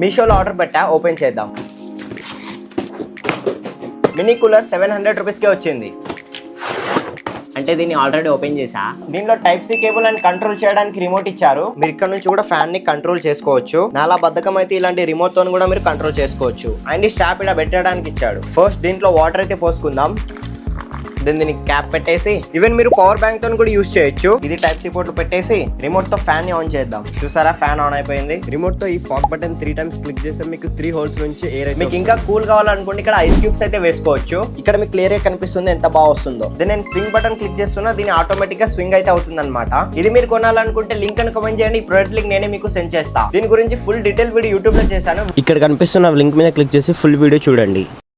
మీషోలో ఆర్డర్ పెట్టా, ఓపెన్ చేద్దాం. మినీ కూలర్ 700 రూపీస్కే వచ్చింది. అంటే దీన్ని ఆల్రెడీ ఓపెన్ చేసా. దీనిలో type C cable and control చేయడానికి రిమోట్ ఇచ్చారు. మీరు ఇక్కడ నుంచి కూడా ఫ్యాన్ ని కంట్రోల్ చేసుకోవచ్చు. నాలా బద్ధకం అయితే ఇలాంటి రిమోట్ తో కూడా మీరు కంట్రోల్ చేసుకోవచ్చు. అండ్ ఈ స్ట్రాప్ ఇక్కడ పెట్టడానికి ఇచ్చాడు. ఫస్ట్ దీంట్లో వాటర్ అయితే పోసుకుందాం. దీనికి క్యాప్ పెట్టేసి ఈవెన్ మీరు పవర్ బ్యాంక్ తో కూడా యూజ్ చేయొచ్చు. ఇది టైప్ సి పోర్ట్ పెట్టేసి రిమోట్ తో ఫ్యాన్ ని ఆన్ చేద్దాం. చూసారా, ఫ్యాన్ ఆన్ అయిపోయింది. రిమోట్ తో ఈ ఫాగ్ బటన్ 3 టైమ్స్ క్లిక్ చేస్తే మీకు 3 హోల్స్ నుంచి ఎయిర్ అయితే. మీకు ఇంకా కూల్ కావాలనుకోండి ఇక్కడ ఐస్ క్యూబ్స్ అయితే వేసుకోవచ్చు. ఇక్కడ మీకు క్లియర్ గా కనిపిస్తుంది ఎంత బాగా వస్తుందో. దీని నేను స్వింగ్ బటన్ క్లిక్ చేస్తున్నా, దీని ఆటోమేటిక్ గా స్వింగ్ అయితే అవుతుంది అనమాట. ఇది మీరు కొనాలనుకుంటే లింక్ అని కామెంట్ చేయండి. ఈ ప్రొడక్ట్ లింక్ నేనే మీకు సెండ్ చేస్తా. దీని గురించి ఫుల్ డీటెయిల్ వీడియో యూట్యూబ్ లో చేశాను. ఇక్కడ కనిపిస్తున్న లింక్ మీద క్లిక్ చేసి ఫుల్ వీడియో చూడండి.